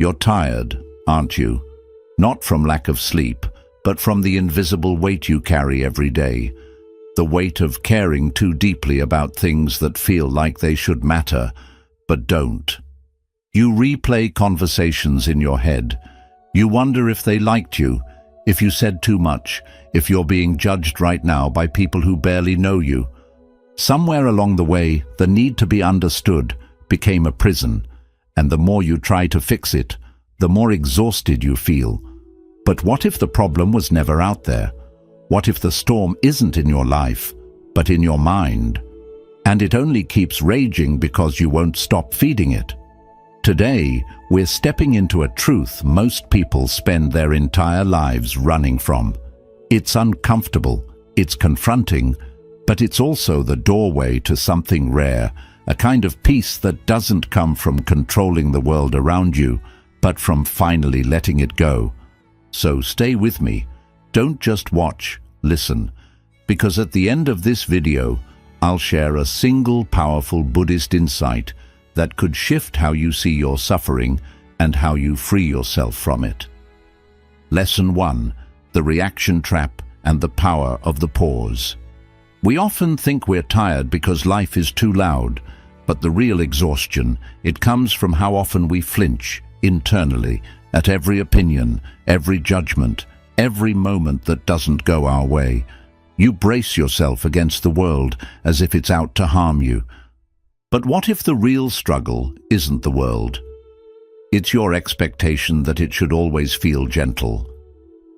You're tired, aren't you? Not from lack of sleep, but from the invisible weight you carry every day. The weight of caring too deeply about things that feel like they should matter, but don't. You replay conversations in your head. You wonder if they liked you, if you said too much, if you're being judged right now by people who barely know you. Somewhere along the way, the need to be understood became a prison, and the more you try to fix it, the more exhausted you feel. But what if the problem was never out there? What if the storm isn't in your life, but in your mind? And it only keeps raging because you won't stop feeding it. Today, we're stepping into a truth most people spend their entire lives running from. It's uncomfortable, it's confronting, but it's also the doorway to something rare, a kind of peace that doesn't come from controlling the world around you, but from finally letting it go. So stay with me. Don't just watch, listen, because at the end of this video, I'll share a single powerful Buddhist insight that could shift how you see your suffering and how you free yourself from it. Lesson 1: The reaction trap and the power of the pause. We often think we're tired because life is too loud, but the real exhaustion, it comes from how often we flinch internally at every opinion, every judgment, every moment that doesn't go our way. You brace yourself against the world as if it's out to harm you. But what if the real struggle isn't the world? It's your expectation that it should always feel gentle.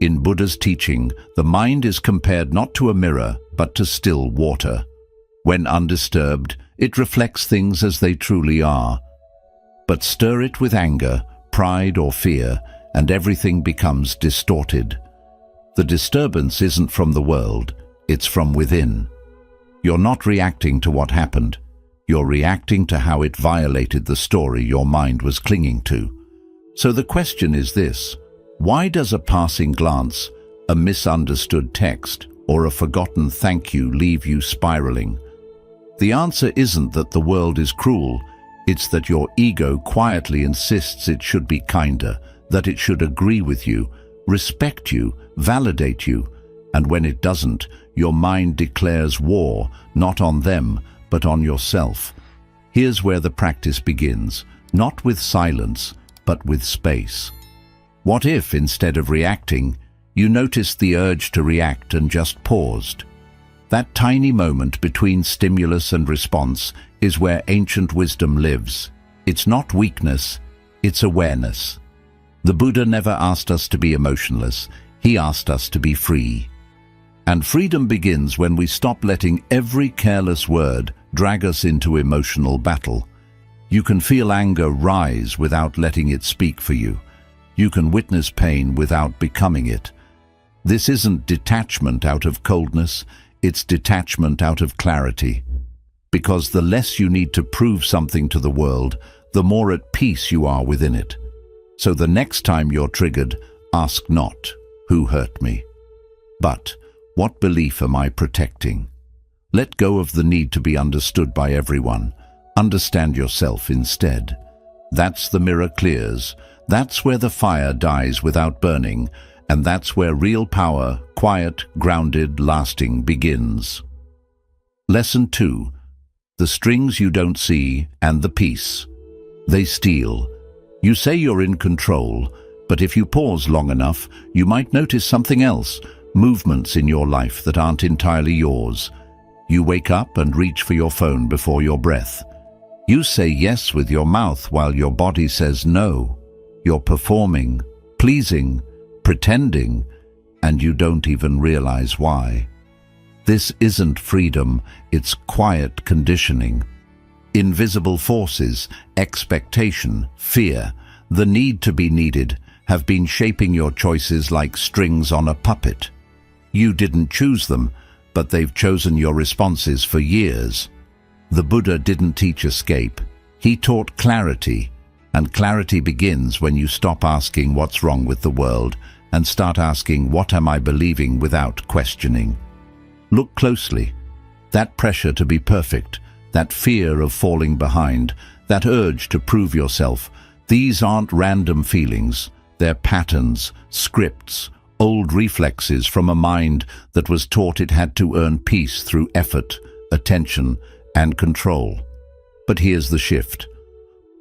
In Buddha's teaching, the mind is compared not to a mirror, but to still water. When undisturbed, it reflects things as they truly are. But stir it with anger, pride or fear, and everything becomes distorted. The disturbance isn't from the world, it's from within. You're not reacting to what happened. You're reacting to how it violated the story your mind was clinging to. So the question is this: why does a passing glance, a misunderstood text, or a forgotten thank you leave you spiraling? The answer isn't that the world is cruel, it's that your ego quietly insists it should be kinder, that it should agree with you, respect you, validate you, and when it doesn't, your mind declares war, not on them, but on yourself. Here's where the practice begins, not with silence, but with space. What if, instead of reacting, you noticed the urge to react and just paused? That tiny moment between stimulus and response is where ancient wisdom lives. It's not weakness, it's awareness. The Buddha never asked us to be emotionless, he asked us to be free. And freedom begins when we stop letting every careless word drag us into emotional battle. You can feel anger rise without letting it speak for you. You can witness pain without becoming it. This isn't detachment out of coldness, it's detachment out of clarity. Because the less you need to prove something to the world, the more at peace you are within it. So the next time you're triggered, ask not, who hurt me? But, what belief am I protecting? Let go of the need to be understood by everyone. Understand yourself instead. That's the mirror clears. That's where the fire dies without burning. And that's where real power, quiet, grounded, lasting, begins. Lesson 2. The strings you don't see and the peace. They steal. You say you're in control, but if you pause long enough, you might notice something else, movements in your life that aren't entirely yours. You wake up and reach for your phone before your breath. You say yes with your mouth while your body says no. You're performing, pleasing, pretending, and you don't even realize why. This isn't freedom, it's quiet conditioning. Invisible forces, expectation, fear, the need to be needed, have been shaping your choices like strings on a puppet. You didn't choose them, but they've chosen your responses for years. The Buddha didn't teach escape, he taught clarity, and clarity begins when you stop asking what's wrong with the world and start asking what am I believing without questioning. Look closely. That pressure to be perfect, that fear of falling behind, that urge to prove yourself, These aren't random feelings, they're patterns, scripts, old reflexes from a mind that was taught it had to earn peace through effort, attention, and control. But here's the shift.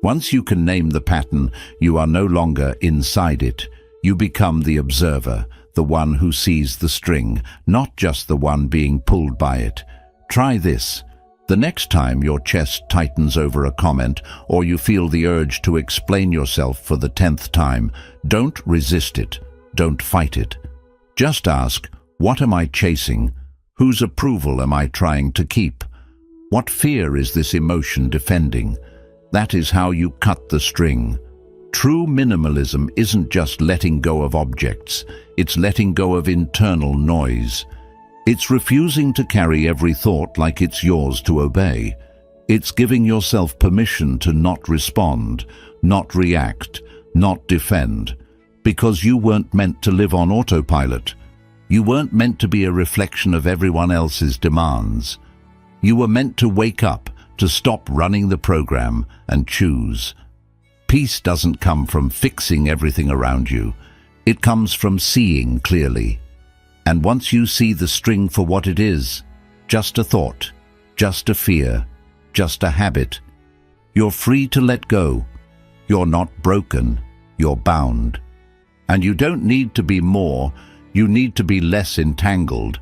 Once you can name the pattern, you are no longer inside it. You become the observer, the one who sees the string, not just the one being pulled by it. Try this. The next time your chest tightens over a comment, or you feel the urge to explain yourself for the 10th time, don't resist it. Don't fight it. Just ask, what am I chasing? Whose approval am I trying to keep? What fear is this emotion defending? That is how you cut the string. True minimalism isn't just letting go of objects, it's letting go of internal noise. It's refusing to carry every thought like it's yours to obey. It's giving yourself permission to not respond, not react, not defend. Because you weren't meant to live on autopilot. You weren't meant to be a reflection of everyone else's demands. You were meant to wake up, to stop running the program and choose. Peace doesn't come from fixing everything around you. It comes from seeing clearly. And once you see the string for what it is, just a thought, just a fear, just a habit, you're free to let go. You're not broken, you're bound. And you don't need to be more, you need to be less entangled.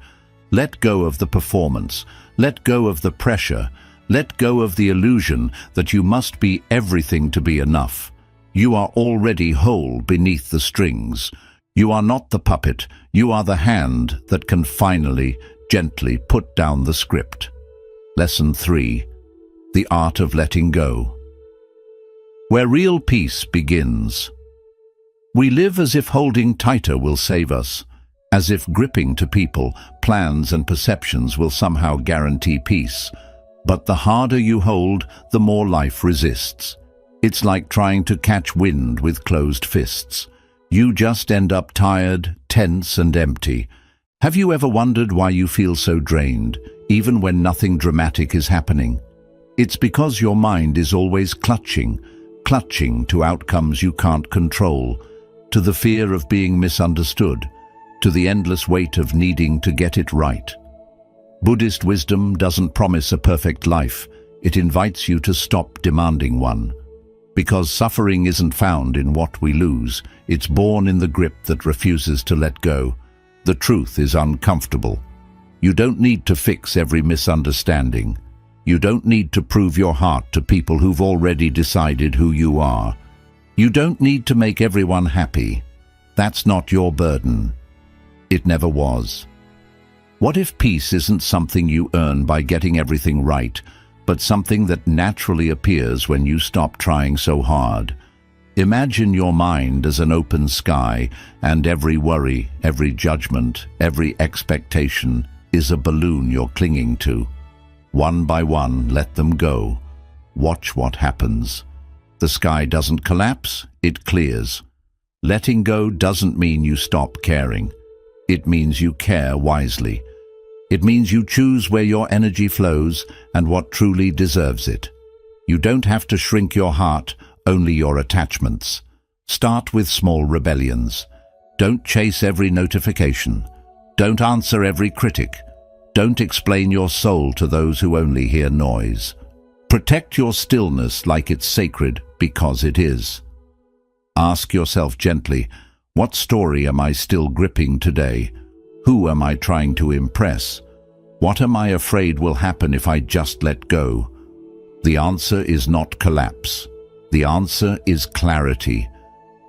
Let go of the performance, let go of the pressure, let go of the illusion that you must be everything to be enough. You are already whole beneath the strings. You are not the puppet, you are the hand that can finally, gently put down the script. Lesson 3. The Art of Letting Go. Where real peace begins. We live as if holding tighter will save us, as if gripping to people, plans and perceptions will somehow guarantee peace. But the harder you hold, the more life resists. It's like trying to catch wind with closed fists. You just end up tired, tense and empty. Have you ever wondered why you feel so drained, even when nothing dramatic is happening? It's because your mind is always clutching to outcomes you can't control, to the fear of being misunderstood, to the endless weight of needing to get it right. Buddhist wisdom doesn't promise a perfect life. It invites you to stop demanding one. Because suffering isn't found in what we lose, it's born in the grip that refuses to let go. The truth is uncomfortable. You don't need to fix every misunderstanding. You don't need to prove your heart to people who've already decided who you are. You don't need to make everyone happy. That's not your burden. It never was. What if peace isn't something you earn by getting everything right, but something that naturally appears when you stop trying so hard? Imagine your mind as an open sky, and every worry, every judgment, every expectation is a balloon you're clinging to. One by one, let them go. Watch what happens. The sky doesn't collapse, it clears. Letting go doesn't mean you stop caring. It means you care wisely. It means you choose where your energy flows and what truly deserves it. You don't have to shrink your heart, only your attachments. Start with small rebellions. Don't chase every notification. Don't answer every critic. Don't explain your soul to those who only hear noise. Protect your stillness like it's sacred, because it is. Ask yourself gently, what story am I still gripping today? Who am I trying to impress? What am I afraid will happen if I just let go? The answer is not collapse. The answer is clarity.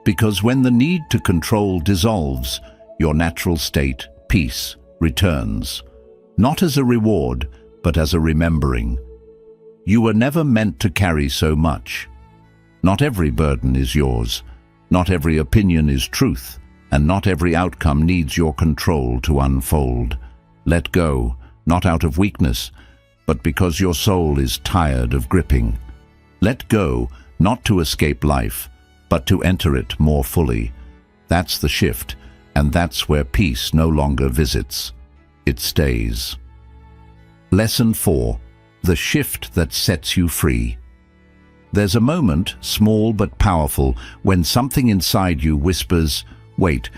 Because when the need to control dissolves, your natural state, peace, returns. Not as a reward, but as a remembering. You were never meant to carry so much. Not every burden is yours. Not every opinion is truth, and not every outcome needs your control to unfold. Let go, not out of weakness, but because your soul is tired of gripping. Let go, not to escape life, but to enter it more fully. That's the shift, and that's where peace no longer visits. It stays. Lesson 4. The shift that sets you free. There's a moment, small but powerful, when something inside you whispers, "Wait,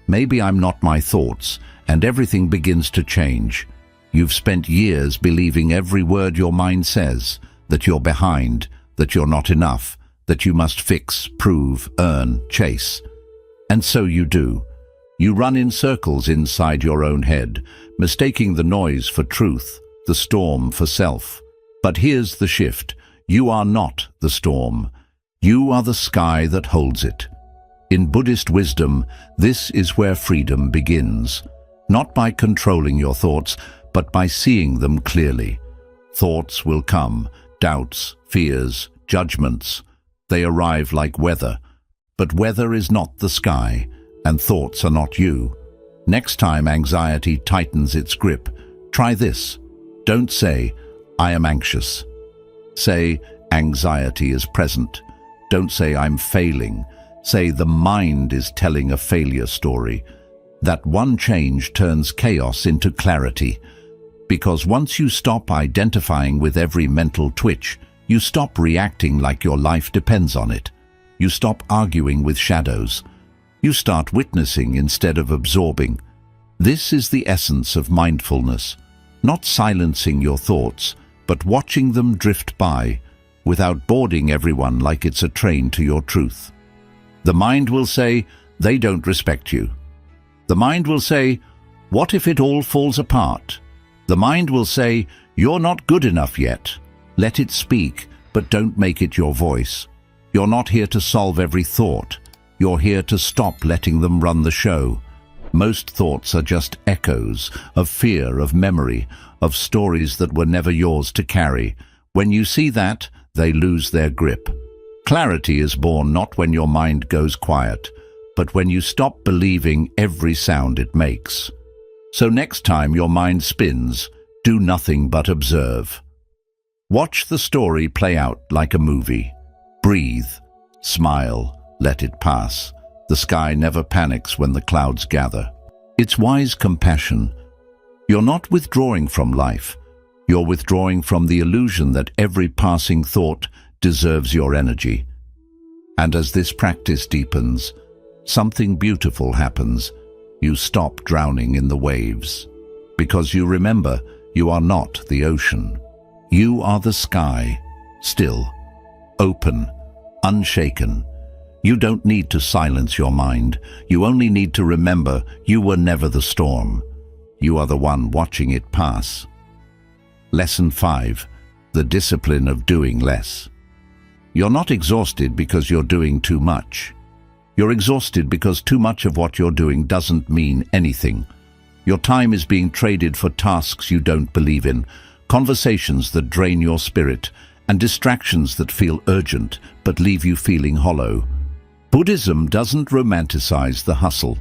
maybe I'm not my thoughts," and everything begins to change. You've spent years believing every word your mind says, that you're behind, that you're not enough, that you must fix, prove, earn, chase. And so you do. You run in circles inside your own head, mistaking the noise for truth, the storm for self. But here's the shift. You are not the storm. You are the sky that holds it. In Buddhist wisdom, this is where freedom begins. Not by controlling your thoughts, but by seeing them clearly. Thoughts will come, doubts, fears, judgments. They arrive like weather. But weather is not the sky, and thoughts are not you. Next time anxiety tightens its grip, try this. Don't say, "I am anxious." Say, "Anxiety is present." Don't say, "I'm failing." Say, "The mind is telling a failure story." That one change turns chaos into clarity. Because once you stop identifying with every mental twitch, you stop reacting like your life depends on it. You stop arguing with shadows. You start witnessing instead of absorbing. This is the essence of mindfulness. Not silencing your thoughts, but watching them drift by, without boarding everyone like it's a train to your truth. The mind will say, "They don't respect you." The mind will say, "What if it all falls apart?" The mind will say, "You're not good enough yet." Let it speak, but don't make it your voice. You're not here to solve every thought. You're here to stop letting them run the show. Most thoughts are just echoes of fear, of memory, of stories that were never yours to carry. When you see that, they lose their grip. Clarity is born not when your mind goes quiet, but when you stop believing every sound it makes. So next time your mind spins, do nothing but observe. Watch the story play out like a movie. Breathe, smile, let it pass. The sky never panics when the clouds gather. It's wise compassion. You're not withdrawing from life. You're withdrawing from the illusion that every passing thought deserves your energy. And as this practice deepens, something beautiful happens. You stop drowning in the waves. Because you remember, you are not the ocean. You are the sky, still, open, unshaken. You don't need to silence your mind. You only need to remember you were never the storm. You are the one watching it pass. Lesson 5. The discipline of doing less. You're not exhausted because you're doing too much. You're exhausted because too much of what you're doing doesn't mean anything. Your time is being traded for tasks you don't believe in, conversations that drain your spirit, and distractions that feel urgent but leave you feeling hollow. Buddhism doesn't romanticize the hustle.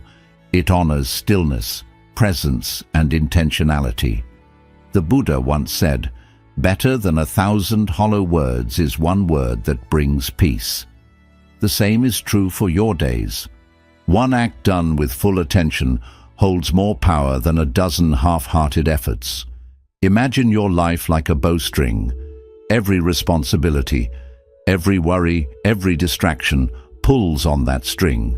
It honors stillness, presence, and intentionality. The Buddha once said, "Better than 1,000 hollow words is one word that brings peace." The same is true for your days. One act done with full attention holds more power than a dozen half-hearted efforts. Imagine your life like a bowstring. Every responsibility, every worry, every distraction pulls on that string.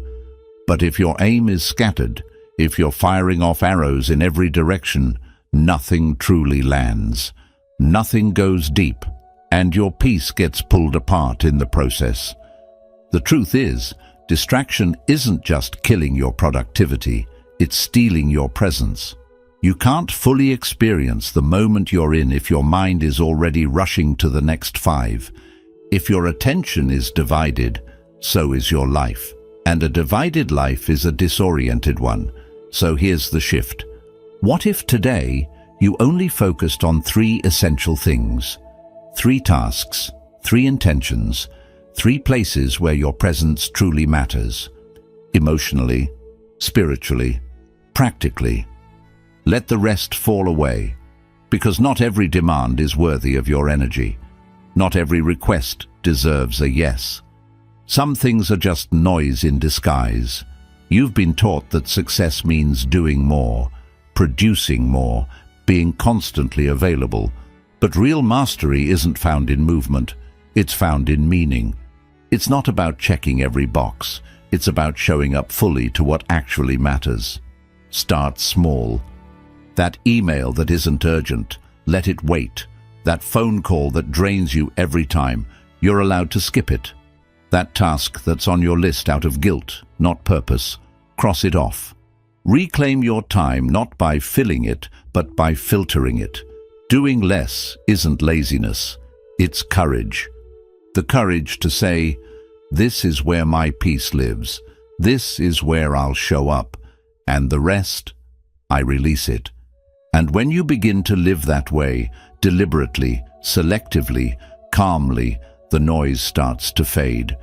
But if your aim is scattered, if you're firing off arrows in every direction, nothing truly lands. Nothing goes deep, and your peace gets pulled apart in the process. The truth is, distraction isn't just killing your productivity, it's stealing your presence. You can't fully experience the moment you're in if your mind is already rushing to the next 5. If your attention is divided, so is your life. And a divided life is a disoriented one. So here's the shift. What if today you only focused on 3 essential things? 3 tasks, 3 intentions, 3 places where your presence truly matters. Emotionally, spiritually, practically. Let the rest fall away, because not every demand is worthy of your energy. Not every request deserves a yes. Some things are just noise in disguise. You've been taught that success means doing more, producing more, being constantly available. But real mastery isn't found in movement. It's found in meaning. It's not about checking every box. It's about showing up fully to what actually matters. Start small. That email that isn't urgent, let it wait. That phone call that drains you every time, you're allowed to skip it. That task that's on your list out of guilt, not purpose, cross it off. Reclaim your time not by filling it, but by filtering it. Doing less isn't laziness, it's courage. The courage to say, this is where my peace lives, this is where I'll show up, and the rest, I release it. And when you begin to live that way, deliberately, selectively, calmly, the noise starts to fade.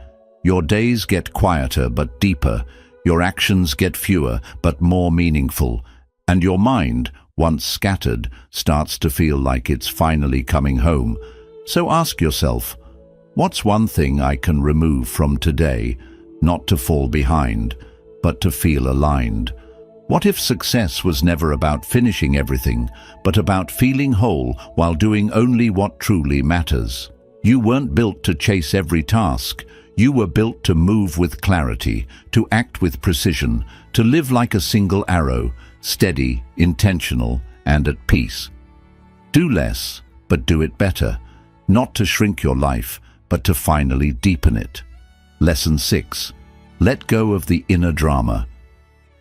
Your days get quieter but deeper, your actions get fewer but more meaningful, and your mind, once scattered, starts to feel like it's finally coming home. So ask yourself, what's one thing I can remove from today, not to fall behind, but to feel aligned? What if success was never about finishing everything, but about feeling whole while doing only what truly matters? You weren't built to chase every task. You were built to move with clarity, to act with precision, to live like a single arrow, steady, intentional, and at peace. Do less, but do it better. Not to shrink your life, but to finally deepen it. Lesson 6. Let go of the inner drama.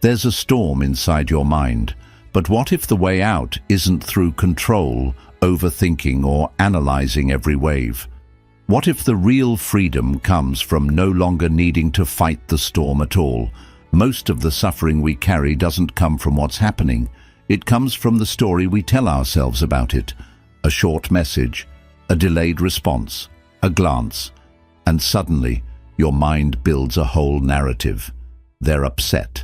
There's a storm inside your mind, but what if the way out isn't through control, overthinking, or analyzing every wave? What if the real freedom comes from no longer needing to fight the storm at all? Most of the suffering we carry doesn't come from what's happening. It comes from the story we tell ourselves about it. A short message, a delayed response, a glance, and suddenly your mind builds a whole narrative. They're upset.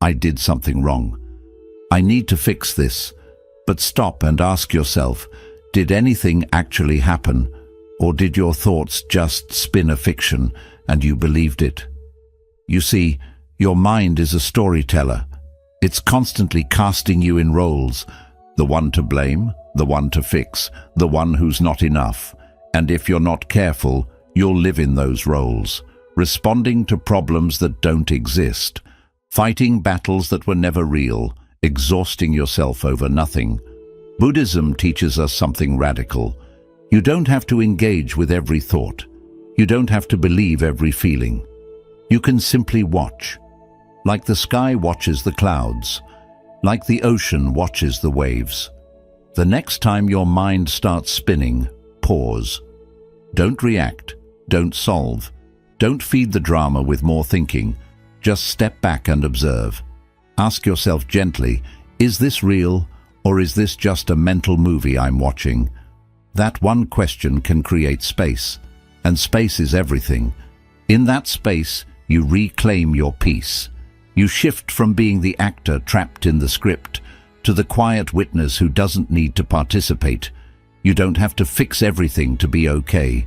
I did something wrong. I need to fix this. But stop and ask yourself, did anything actually happen? Or did your thoughts just spin a fiction and you believed it? You see, your mind is a storyteller. It's constantly casting you in roles. The one to blame, the one to fix, the one who's not enough. And if you're not careful, you'll live in those roles, responding to problems that don't exist, fighting battles that were never real, exhausting yourself over nothing. Buddhism teaches us something radical. You don't have to engage with every thought. You don't have to believe every feeling. You can simply watch, like the sky watches the clouds, like the ocean watches the waves. The next time your mind starts spinning, pause. Don't react, don't solve, don't feed the drama with more thinking. Just step back and observe. Ask yourself gently, is this real, or is this just a mental movie I'm watching? That one question can create space, and space is everything. In that space, you reclaim your peace. You shift from being the actor trapped in the script to the quiet witness who doesn't need to participate. You don't have to fix everything to be okay.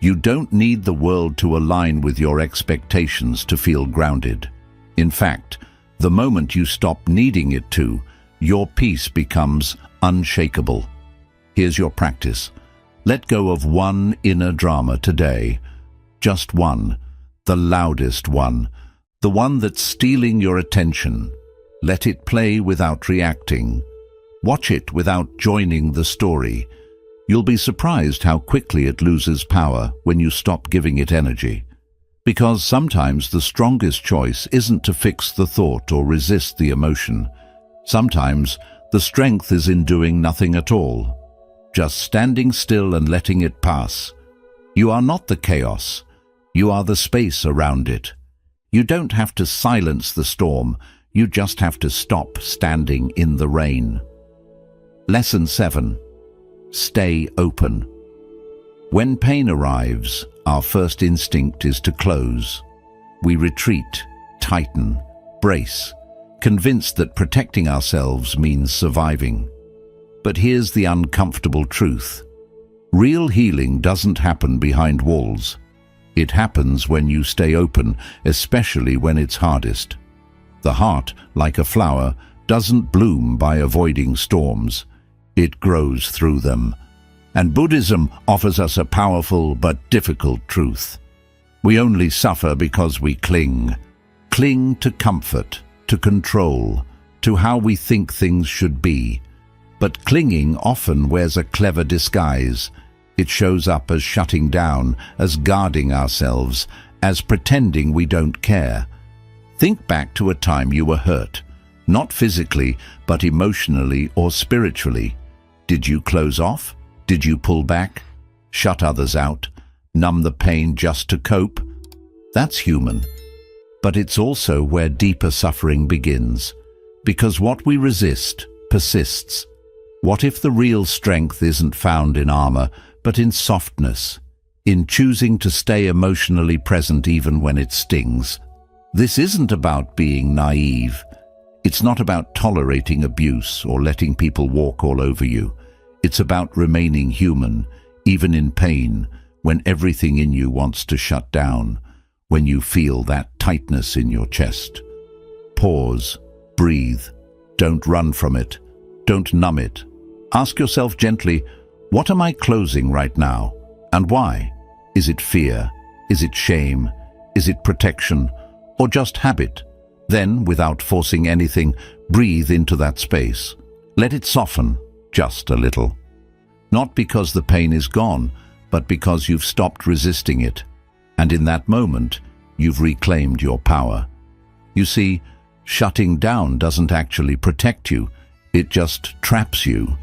You don't need the world to align with your expectations to feel grounded. In fact, the moment you stop needing it to, your peace becomes unshakable. Here's your practice. Let go of one inner drama today. Just one, the loudest one, the one that's stealing your attention. Let it play without reacting. Watch it without joining the story. You'll be surprised how quickly it loses power when you stop giving it energy. Because sometimes the strongest choice isn't to fix the thought or resist the emotion. Sometimes the strength is in doing nothing at all, just standing still and letting it pass. You are not the chaos. You are the space around it. You don't have to silence the storm. You just have to stop standing in the rain. Lesson 7. Stay open. When pain arrives, our first instinct is to close. We retreat, tighten, brace, convinced that protecting ourselves means surviving. But here's the uncomfortable truth. Real healing doesn't happen behind walls. It happens when you stay open, especially when it's hardest. The heart, like a flower, doesn't bloom by avoiding storms. It grows through them. And Buddhism offers us a powerful but difficult truth. We only suffer because we cling. Cling to comfort, to control, to how we think things should be. But clinging often wears a clever disguise. It shows up as shutting down, as guarding ourselves, as pretending we don't care. Think back to a time you were hurt, not physically, but emotionally or spiritually. Did you close off? Did you pull back? Shut others out? Numb the pain just to cope? That's human. But it's also where deeper suffering begins. Because what we resist persists. What if the real strength isn't found in armor, but in softness, in choosing to stay emotionally present even when it stings? This isn't about being naive. It's not about tolerating abuse or letting people walk all over you. It's about remaining human, even in pain, when everything in you wants to shut down, when you feel that tightness in your chest. Pause, breathe, don't run from it, don't numb it. Ask yourself gently, what am I closing right now, and why? Is it fear? Is it shame? Is it protection? Or just habit? Then, without forcing anything, breathe into that space. Let it soften, just a little. Not because the pain is gone, but because you've stopped resisting it. And in that moment, you've reclaimed your power. You see, shutting down doesn't actually protect you. It just traps you.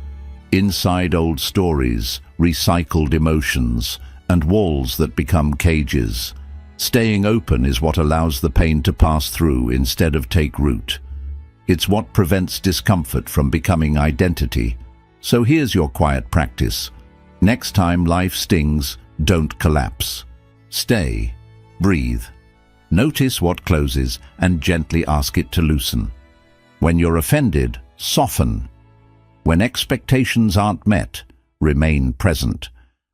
Inside old stories, recycled emotions, and walls that become cages. Staying open is what allows the pain to pass through instead of take root. It's what prevents discomfort from becoming identity. So here's your quiet practice. Next time life stings, don't collapse. Stay. Breathe. Notice what closes and gently ask it to loosen. When you're offended, soften. When expectations aren't met, remain present.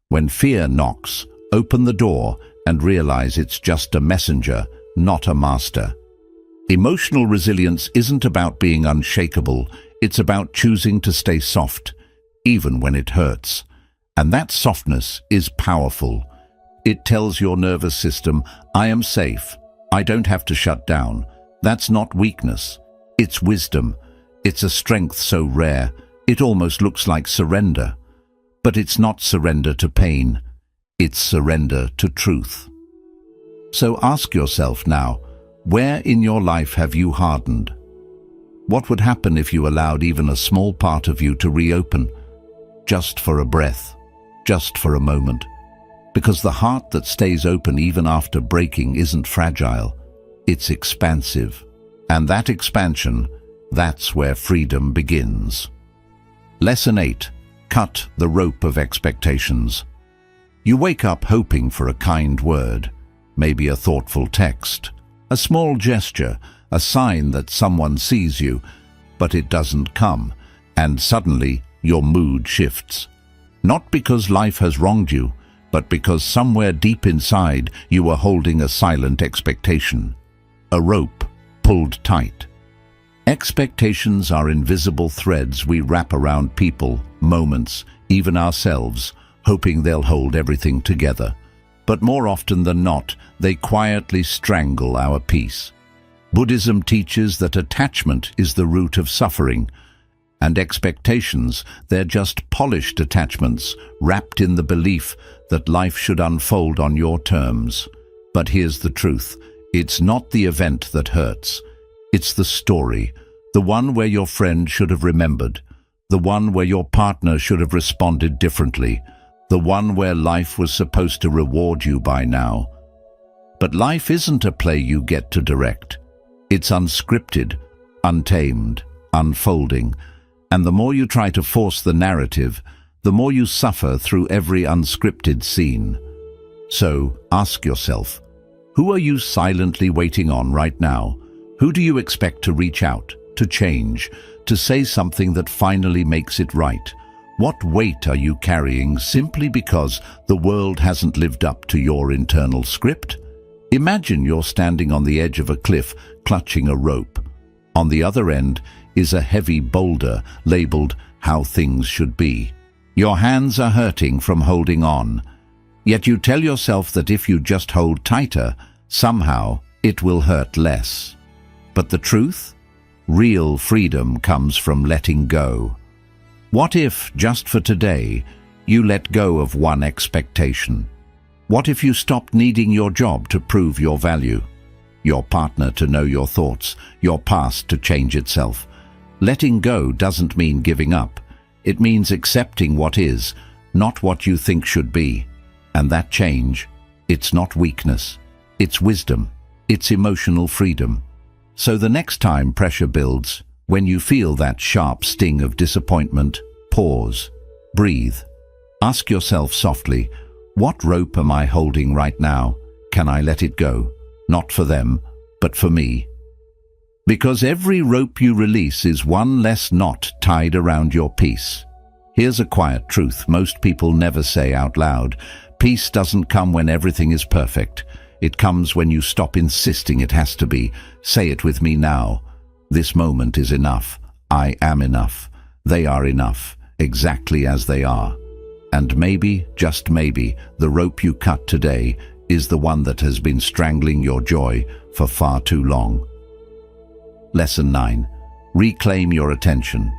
When fear knocks, open the door and realize it's just a messenger, not a master. Emotional resilience isn't about being unshakable, it's about choosing to stay soft, even when it hurts. And that softness is powerful. It tells your nervous system, I am safe, I don't have to shut down. That's not weakness, it's wisdom. It's a strength so rare, it almost looks like surrender. But it's not surrender to pain, it's surrender to truth. So ask yourself now, where in your life have you hardened? What would happen if you allowed even a small part of you to reopen? Just for a breath, just for a moment. Because the heart that stays open even after breaking isn't fragile, it's expansive. And that expansion, that's where freedom begins. Lesson 8. Cut the rope of expectations. You wake up hoping for a kind word, maybe a thoughtful text, a small gesture, a sign that someone sees you, but it doesn't come, and suddenly your mood shifts. Not because life has wronged you, but because somewhere deep inside you are holding a silent expectation, a rope pulled tight. Expectations are invisible threads we wrap around people, moments, even ourselves, hoping they'll hold everything together. But more often than not, they quietly strangle our peace. Buddhism teaches that attachment is the root of suffering, and expectations, they're just polished attachments, wrapped in the belief that life should unfold on your terms. But here's the truth, it's not the event that hurts. It's the story, the one where your friend should have remembered, the one where your partner should have responded differently, the one where life was supposed to reward you by now. But life isn't a play you get to direct. It's unscripted, untamed, unfolding, and the more you try to force the narrative, the more you suffer through every unscripted scene. So ask yourself, who are you silently waiting on right now? Who do you expect to reach out, to change, to say something that finally makes it right? What weight are you carrying simply because the world hasn't lived up to your internal script? Imagine you're standing on the edge of a cliff, clutching a rope. On the other end is a heavy boulder labeled "How Things Should Be." Your hands are hurting from holding on, yet you tell yourself that if you just hold tighter, somehow it will hurt less. But the truth? Real freedom comes from letting go. What if, just for today, you let go of one expectation? What if you stopped needing your job to prove your value, your partner to know your thoughts, your past to change itself? Letting go doesn't mean giving up. It means accepting what is, not what you think should be. And that change, it's not weakness, it's wisdom, it's emotional freedom. So the next time pressure builds, when you feel that sharp sting of disappointment, pause, breathe. Ask yourself softly, what rope am I holding right now? Can I let it go? Not for them, but for me. Because every rope you release is one less knot tied around your peace. Here's a quiet truth most people never say out loud. Peace doesn't come when everything is perfect. It comes when you stop insisting it has to be. Say it with me now. This moment is enough. I am enough. They are enough, exactly as they are. And maybe, just maybe, the rope you cut today is the one that has been strangling your joy for far too long. Lesson 9. Reclaim your attention.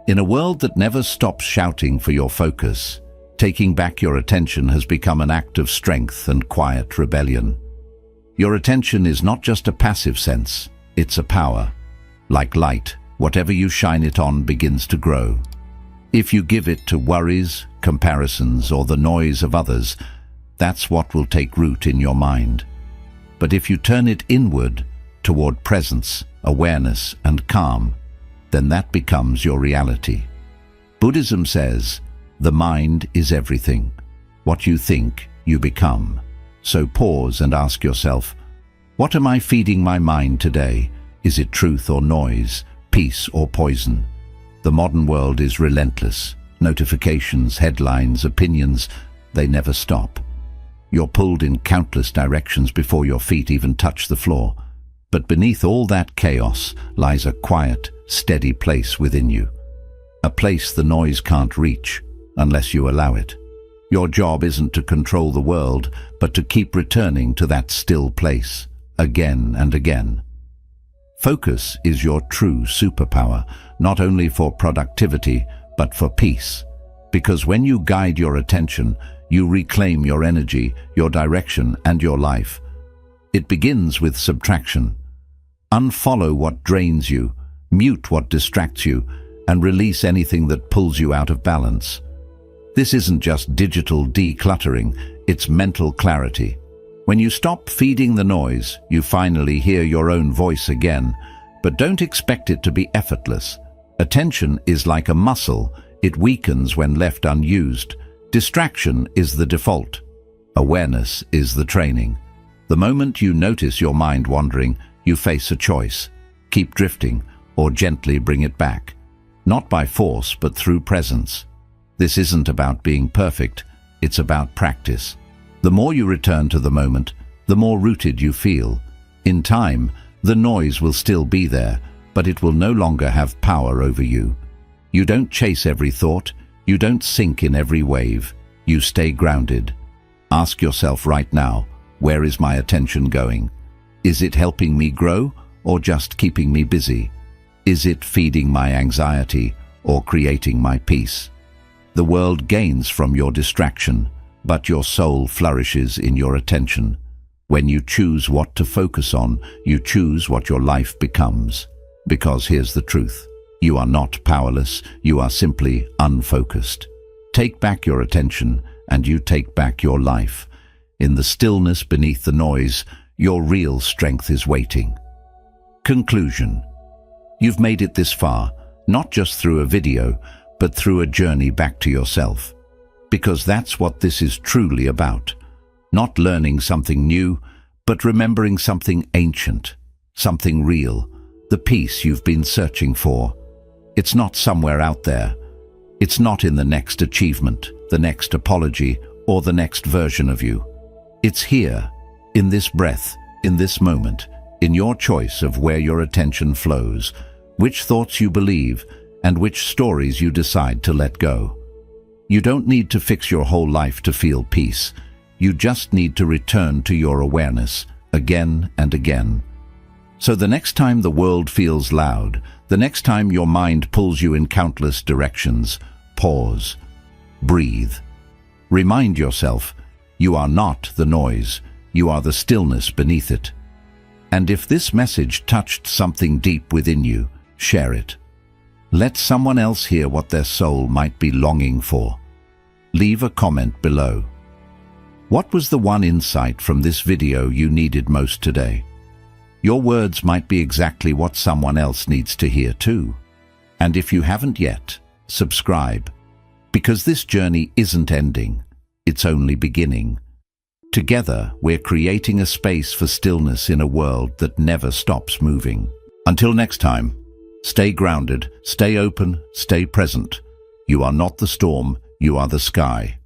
In a world that never stops shouting for your focus, taking back your attention has become an act of strength and quiet rebellion. Your attention is not just a passive sense, it's a power. Like light, whatever you shine it on begins to grow. If you give it to worries, comparisons, or the noise of others, that's what will take root in your mind. But if you turn it inward, toward presence, awareness, and calm, then that becomes your reality. Buddhism says, the mind is everything. What you think, you become. So pause and ask yourself, what am I feeding my mind today? Is it truth or noise, peace or poison? The modern world is relentless. Notifications, headlines, opinions, they never stop. You're pulled in countless directions before your feet even touch the floor. But beneath all that chaos lies a quiet, steady place within you. A place the noise can't reach, unless you allow it. Your job isn't to control the world, but to keep returning to that still place, again and again. Focus is your true superpower, not only for productivity, but for peace. Because when you guide your attention, you reclaim your energy, your direction, and your life. It begins with subtraction. Unfollow what drains you, mute what distracts you, and release anything that pulls you out of balance. This isn't just digital decluttering, it's mental clarity. When you stop feeding the noise, you finally hear your own voice again, but don't expect it to be effortless. Attention is like a muscle, it weakens when left unused. Distraction is the default. Awareness is the training. The moment you notice your mind wandering, you face a choice. Keep drifting, or gently bring it back. Not by force, but through presence. This isn't about being perfect, it's about practice. The more you return to the moment, the more rooted you feel. In time, the noise will still be there, but it will no longer have power over you. You don't chase every thought, you don't sink in every wave, you stay grounded. Ask yourself right now, where is my attention going? Is it helping me grow, or just keeping me busy? Is it feeding my anxiety, or creating my peace? The world gains from your distraction, but your soul flourishes in your attention. When you choose what to focus on, you choose what your life becomes. Because here's the truth. You are not powerless, you are simply unfocused. Take back your attention, and you take back your life. In the stillness beneath the noise, your real strength is waiting. Conclusion. You've made it this far, not just through a video, but through a journey back to yourself. Because that's what this is truly about. Not learning something new, but remembering something ancient, something real, the peace you've been searching for. It's not somewhere out there. It's not in the next achievement, the next apology, or the next version of you. It's here, in this breath, in this moment, in your choice of where your attention flows, which thoughts you believe, and which stories you decide to let go. You don't need to fix your whole life to feel peace. You just need to return to your awareness again and again. So the next time the world feels loud, the next time your mind pulls you in countless directions, pause, breathe. Remind yourself, you are not the noise, you are the stillness beneath it. And if this message touched something deep within you, share it. Let someone else hear what their soul might be longing for. Leave a comment below. What was the one insight from this video you needed most today? Your words might be exactly what someone else needs to hear too. And if you haven't yet, subscribe. Because this journey isn't ending, it's only beginning. Together, we're creating a space for stillness in a world that never stops moving. Until next time, stay grounded, stay open, stay present. You are not the storm, you are the sky.